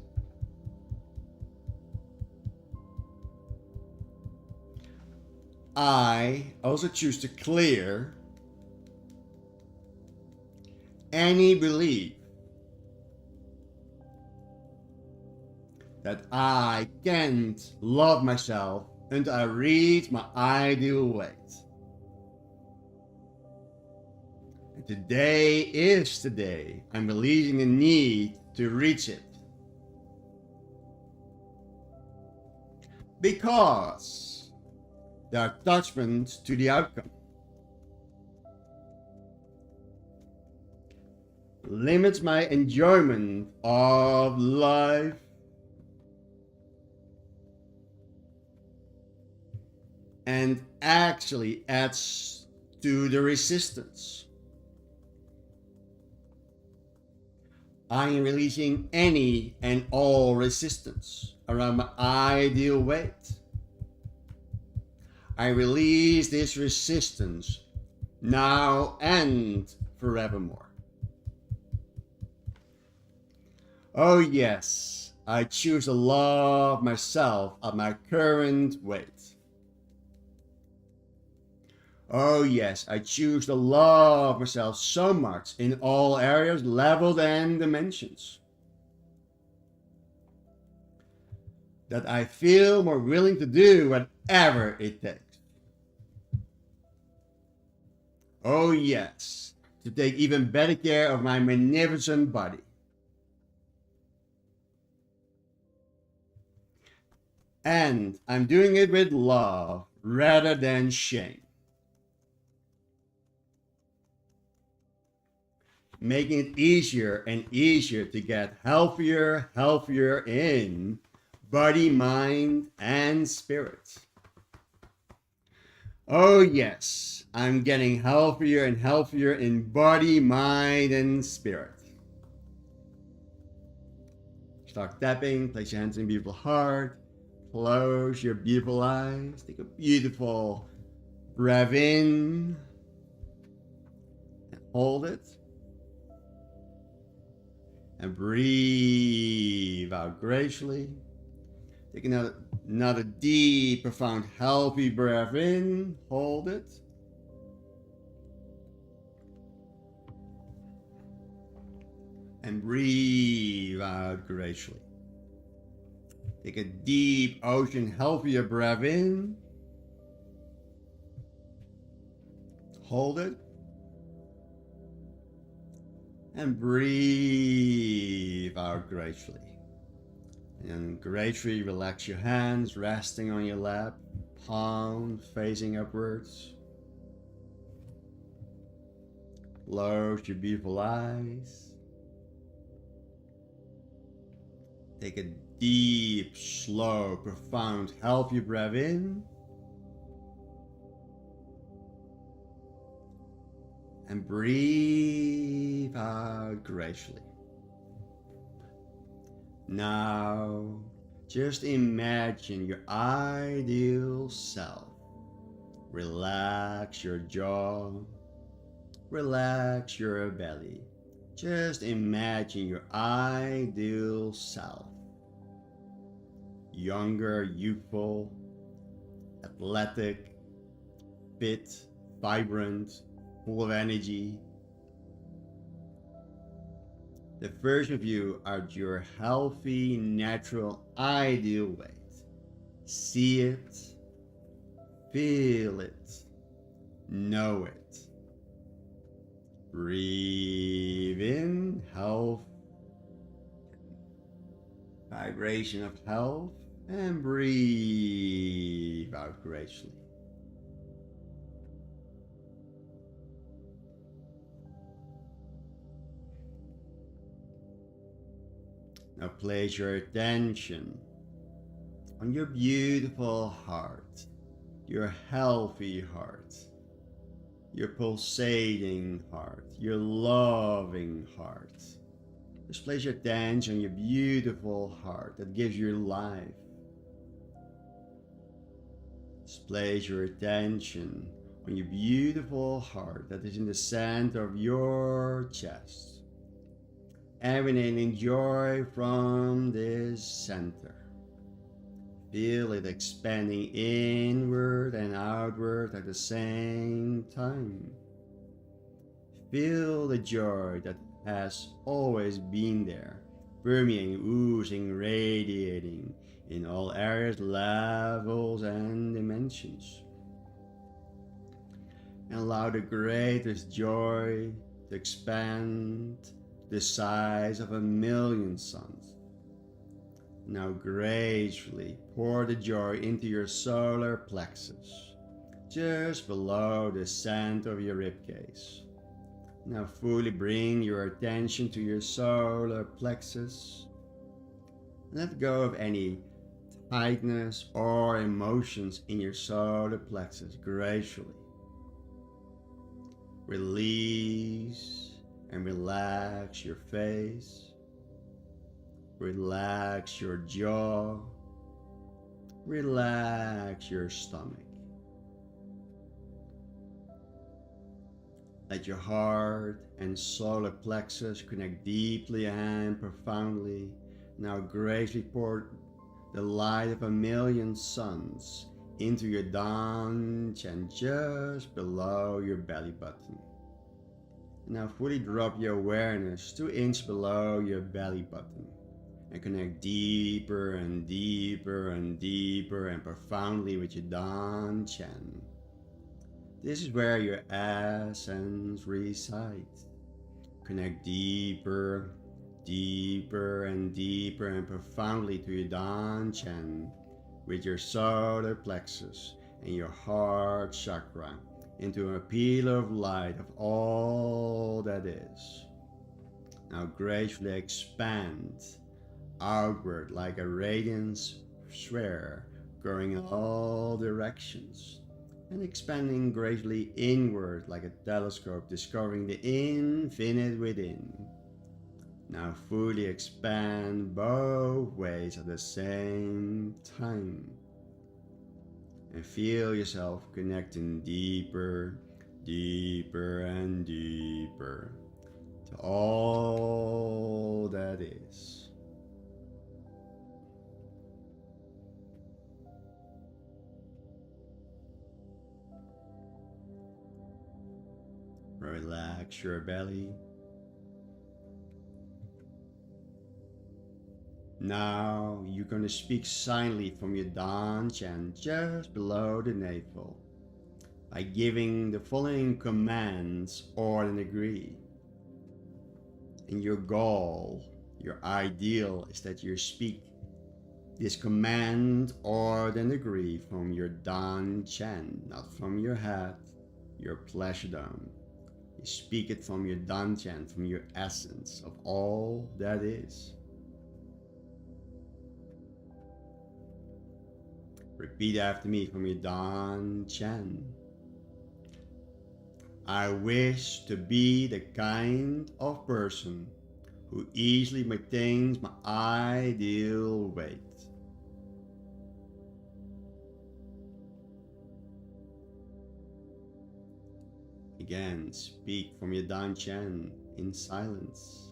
I also choose to clear any belief that I can't love myself until I reach my ideal weight. And today is the day I'm releasing the need to reach it. Because the attachment to the outcome. Limits my enjoyment of life. And actually adds to the resistance. I am releasing any and all resistance around my ideal weight. I release this resistance now and forevermore. Oh yes, I choose to love myself at my current weight. Oh yes, I choose to love myself so much in all areas, levels and dimensions, that I feel more willing to do whatever it takes. Oh yes, to take even better care of my magnificent body. And I'm doing it with love rather than shame. Making it easier and easier to get healthier in body, mind, and spirit. Oh yes, I'm getting healthier and healthier in body, mind, and spirit. Start tapping, place your hands in a beautiful heart, close your beautiful eyes, take a beautiful breath in, and hold it. And breathe out gracefully. Take another deep, profound, healthy breath in. Hold it. And breathe out gracefully. Take a deep, ocean, healthier breath in. Hold it. And breathe out gracefully. And gracefully relax your hands, resting on your lap, palms facing upwards. Close your beautiful eyes. Take a deep, slow, profound, healthy breath in. And breathe out gracefully. Now, just imagine your ideal self. Relax your jaw. Relax your belly. Just imagine your ideal self. Younger, youthful, athletic, fit, vibrant, full of energy. The version of you at your healthy, natural, ideal weight. See it, feel it, know it. Breathe in health, vibration of health, and breathe out gracefully. Now place your attention on your beautiful heart, your healthy heart, your pulsating heart, your loving heart. Just place your attention on your beautiful heart that gives you life. Just place your attention on your beautiful heart that is in the center of your chest. Emanating joy from this center. Feel it expanding inward and outward at the same time. Feel the joy that has always been there, permeating, oozing, radiating in all areas, levels, and dimensions. And allow the greatest joy to expand the size of 1,000,000 suns. Now gracefully pour the joy into your solar plexus, just below the center of your ribcage. Now fully bring your attention to your solar plexus. Let go of any tightness or emotions in your solar plexus gracefully. Release and relax your face. Relax your jaw. Relax your stomach. Let your heart and solar plexus connect deeply and profoundly. Now gracefully pour the light of 1,000,000 suns into your dantian just below your belly button. Now fully drop your awareness 2 inches below your belly button and connect deeper and deeper and deeper and profoundly with your dantian. This is where your essence resides. Connect deeper, deeper and deeper and profoundly to your dantian with your solar plexus and your heart chakra into a pillar of light of all that is. Now gracefully expand outward like a radiance sphere going in all directions, and expanding gracefully inward like a telescope discovering the infinite within. Now fully expand both ways at the same time and feel yourself connecting deeper, deeper and deeper to all that is. Relax your belly. Now you're going to speak silently from your dantian just below the navel by giving the following commands or an agree. And your goal, your ideal is that you speak this command or an agree from your dantian, not from your head, your pleasure dome. You speak it from your dantian, from your essence of all that is. Repeat after me from your dantian. I wish to be the kind of person who easily maintains my ideal weight. Again, speak from your dantian in silence.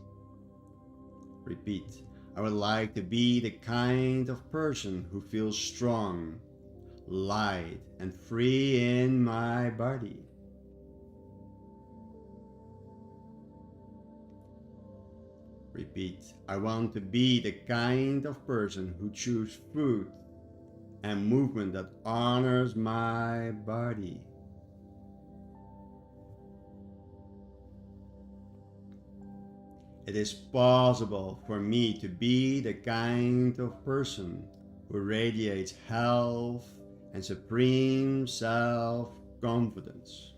Repeat. I would like to be the kind of person who feels strong, light, and free in my body. Repeat. I want to be the kind of person who chooses food and movement that honors my body. It is possible for me to be the kind of person who radiates health and supreme self-confidence.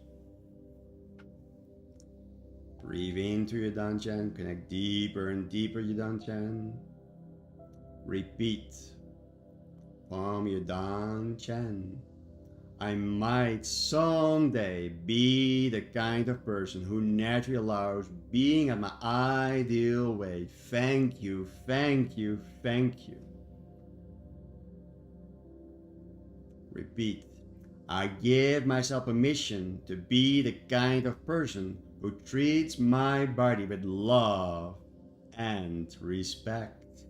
Breathe into your dantian, connect deeper and deeper your dantian. Repeat from your dantian. I might someday be the kind of person who naturally allows being at my ideal weight. Thank you, thank you, thank you. Repeat. I give myself permission to be the kind of person who treats my body with love and respect.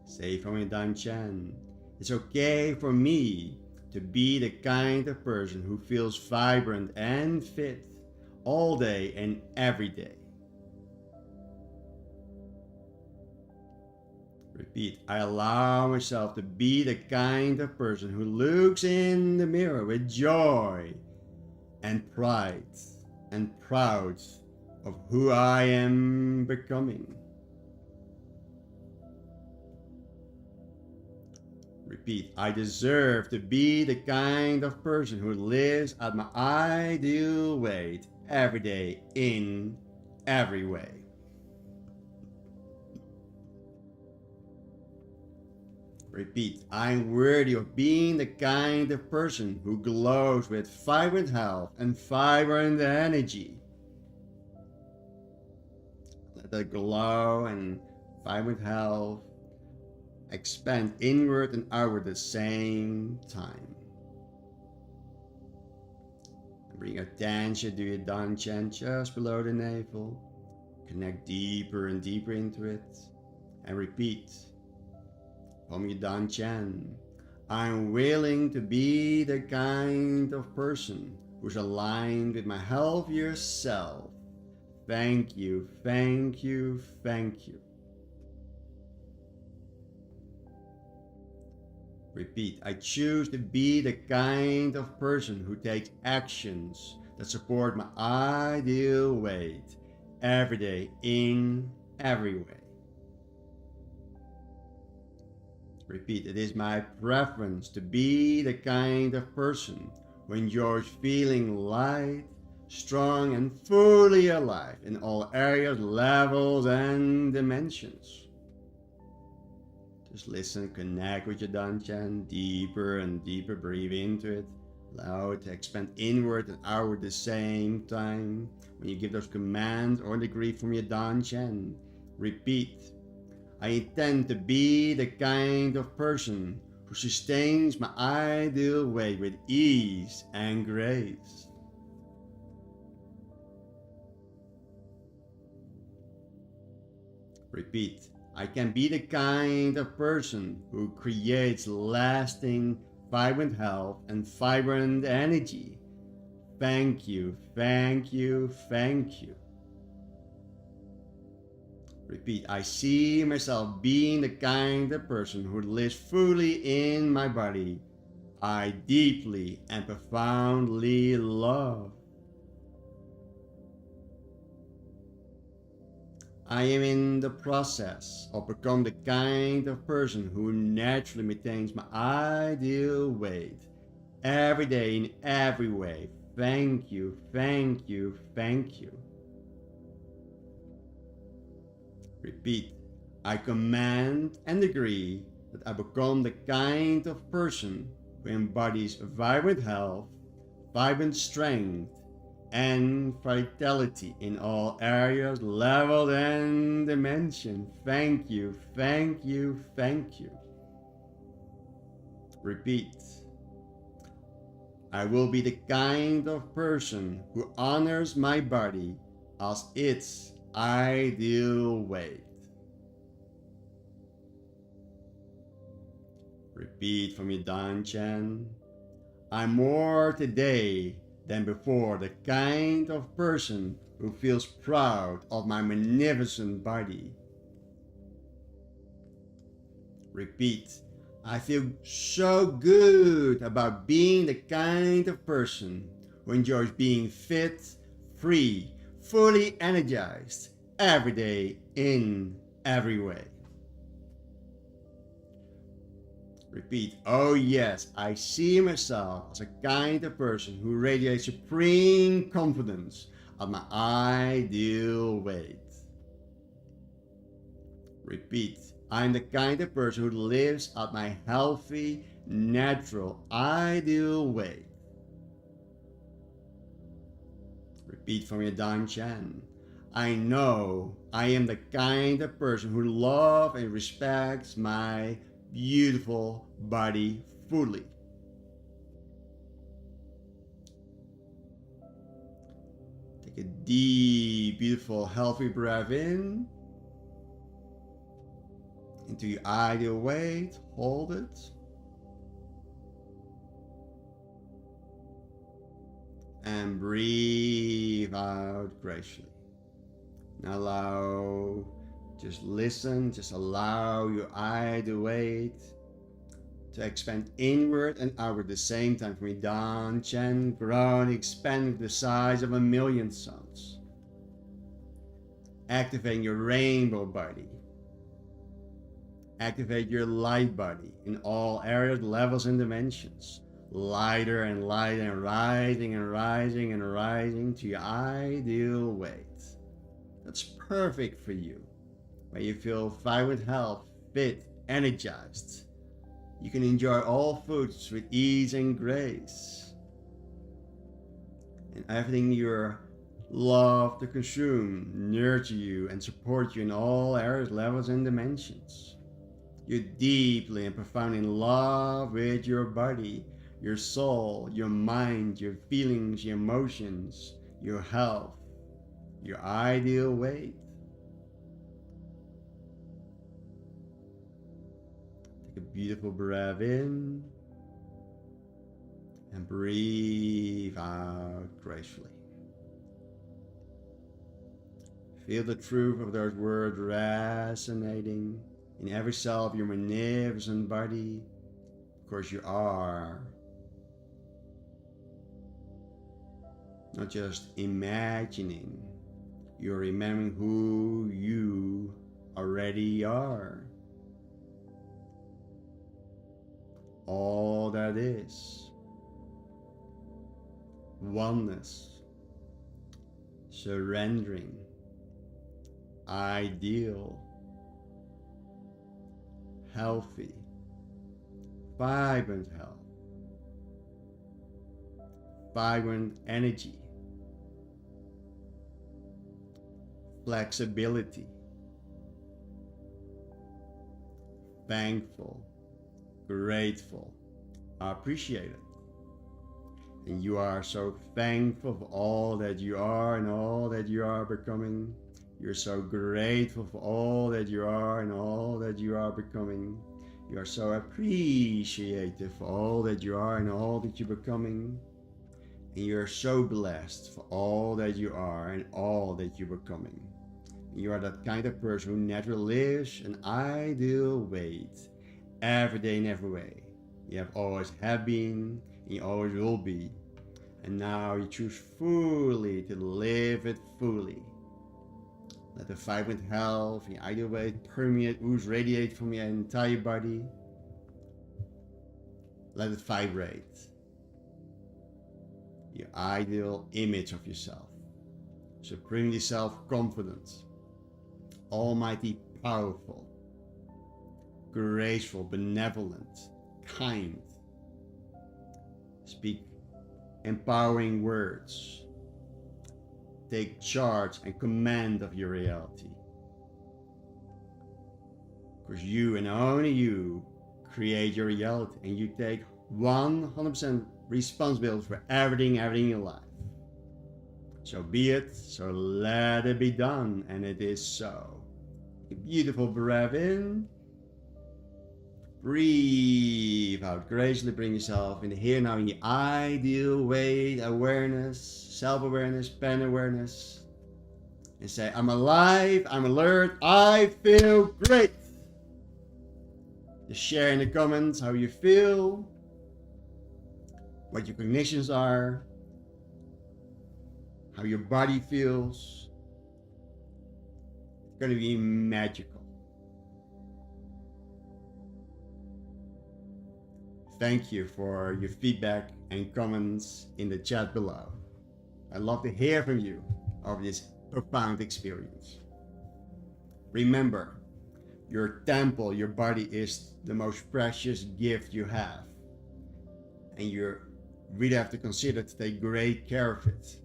Say from your dantian. It's okay for me to be the kind of person who feels vibrant and fit all day and every day. Repeat. I allow myself to be the kind of person who looks in the mirror with joy and pride and proud of who I am becoming. Repeat, I deserve to be the kind of person who lives at my ideal weight every day in every way. Repeat, I'm worthy of being the kind of person who glows with vibrant health and vibrant energy. Let the glow and vibrant health expand inward and outward at the same time. Bring attention to your dantian just below the navel. Connect deeper and deeper into it. And repeat. From your dantian, I'm willing to be the kind of person who's aligned with my healthier self. Thank you, thank you, thank you. Repeat, I choose to be the kind of person who takes actions that support my ideal weight every day in every way. Repeat, it is my preference to be the kind of person who enjoys feeling light, strong, and fully alive in all areas, levels, and dimensions. Just listen, connect with your dantian deeper and deeper. Breathe into it. Allow it to expand inward and outward at the same time. When you give those commands or the grief from your dantian, repeat. I intend to be the kind of person who sustains my ideal weight with ease and grace. Repeat. I can be the kind of person who creates lasting, vibrant health and vibrant energy. Thank you, thank you, thank you. Repeat, I see myself being the kind of person who lives fully in my body. I deeply and profoundly love. I am in the process of becoming the kind of person who naturally maintains my ideal weight every day in every way. Thank you, thank you, thank you. Repeat, I command and agree that I become the kind of person who embodies vibrant health, vibrant strength, and vitality in all areas, levels, and dimensions. Thank you, thank you, thank you. Repeat. I will be the kind of person who honors my body as its ideal weight. Repeat from your dantian. I'm more today than before the kind of person who feels proud of my magnificent body. Repeat, I feel so good about being the kind of person who enjoys being fit, free, fully energized every day in every way. Repeat, oh yes, I see myself as a kind of person who radiates supreme confidence at my ideal weight. Repeat, I'm the kind of person who lives at my healthy, natural, ideal weight. Repeat from your dantian. I know I am the kind of person who loves and respects my beautiful body fully. Take a deep, beautiful, healthy breath in into your ideal weight. Hold it. And breathe out gracefully. Now just listen, just allow your ideal weight to expand inward and outward at the same time. From your dantian, growing, expanding the size of 1,000,000 suns. Activating your rainbow body. Activate your light body in all areas, levels, and dimensions. Lighter and lighter and rising and rising and rising to your ideal weight. That's perfect for you. When you feel vibrant health, fit, energized. You can enjoy all foods with ease and grace. And everything you love to consume, nurture you and support you in all areas, levels, and dimensions. You're deeply and profoundly in love with your body, your soul, your mind, your feelings, your emotions, your health, your ideal weight. Take a beautiful breath in and breathe out gracefully. Feel the truth of those words resonating in every cell of your magnificent body. Of course, you are not just imagining, you're remembering who you already are. All that is. Oneness. Surrendering. Ideal. Healthy. Vibrant health. Vibrant energy. Flexibility. Thankful. Grateful. Appreciated. And you are so thankful for all that you are and all that you are becoming. You're so grateful for all that you are and all that you are becoming. You are so appreciative for all that you are and all that you're becoming. And you're so blessed for all that you are and all that you're becoming. And you are that kind of person who naturally lives an ideal weight every day in every way. You have always have been and you always will be. And now you choose fully to live it fully. Let the vibrant health and your ideal weight permeate, ooze, radiate from your entire body. Let it vibrate. Your ideal image of yourself. Supremely self-confident. Almighty powerful. Graceful, benevolent, kind. Speak empowering words. Take charge and command of your reality. Because you and only you create your reality, and you take 100% responsibility for everything in your life. So be it, so let it be done, and it is so. A beautiful breath in. Breathe out gracefully, bring yourself in the here now in your ideal weight, awareness, self-awareness, pen awareness. And say, I'm alive, I'm alert, I feel great. Just share in the comments how you feel, what your cognitions are, how your body feels. It's going to be magical. Thank you for your feedback and comments in the chat below. I'd love to hear from you of this profound experience. Remember, your temple, your body is the most precious gift you have. And you really have to consider to take great care of it.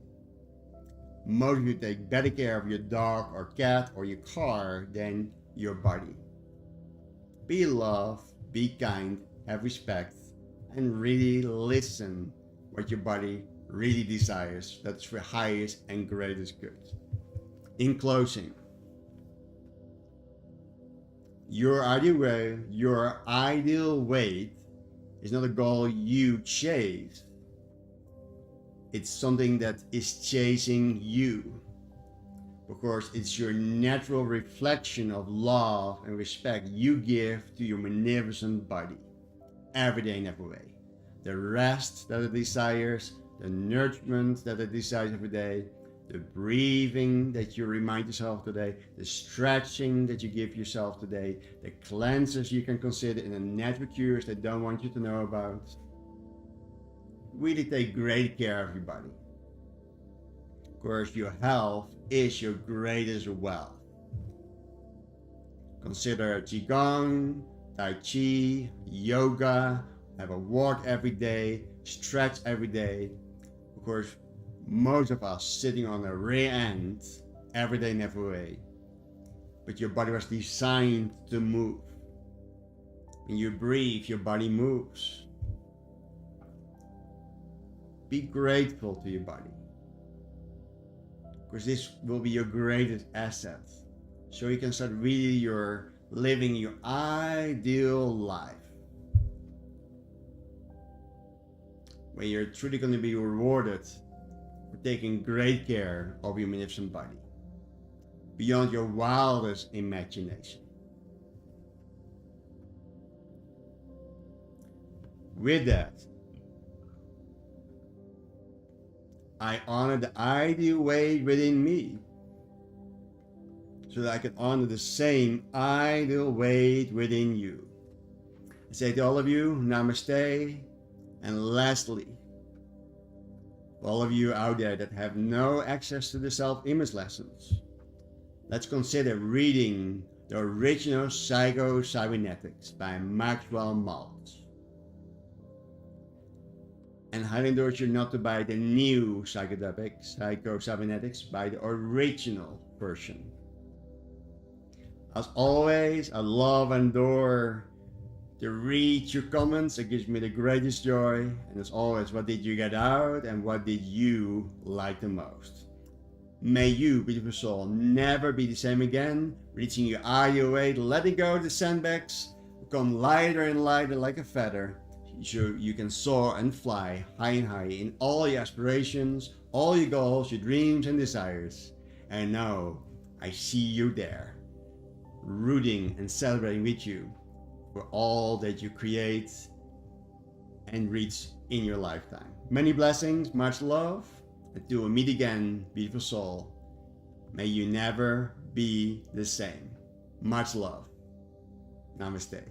Most of you take better care of your dog or cat or your car than your body. Be loved, be kind, have respect, and really listen what your body really desires. That's for highest and greatest good. In closing, your ideal weight is not a goal you chase. It's something that is chasing you. Of course, it's your natural reflection of love and respect you give to your magnificent body. Every day in every way. The rest that it desires, the nourishment that it desires every day, the breathing that you remind yourself today, the stretching that you give yourself today, the cleanses you can consider, and the natural cures they don't want you to know about. Really take great care of your body. Of course, your health is your greatest wealth. Consider Qigong, Tai Chi, yoga, have a walk every day, stretch every day. Of course, most of us sitting on a rear end every day, never way. But your body was designed to move. When you breathe, your body moves. Be grateful to your body, because this will be your greatest asset. So you can start really living your ideal life, where you're truly going to be rewarded for taking great care of your magnificent body, beyond your wildest imagination. With that, I honor the ideal weight within me, so that I can honor the same ideal weight within you. I say to all of you, Namaste. And lastly, for all of you out there that have no access to the self-image lessons, let's consider reading the original Psycho-Cybernetics by Maxwell Maltz. And highly endorse you not to buy the new Psycho-Cybernetics, by the original version. As always, I love and adore to read your comments. It gives me the greatest joy. And as always, what did you get out and what did you like the most? May you, beautiful soul, never be the same again, reaching your ideal weight, letting go of the sandbags, become lighter and lighter like a feather, so you can soar and fly high and high in all your aspirations, all your goals, your dreams and desires. And now I see you there, rooting and celebrating with you for all that you create and reach in your lifetime. Many blessings, much love. Until we meet again, beautiful soul, may you never be the same. Much love. Namaste.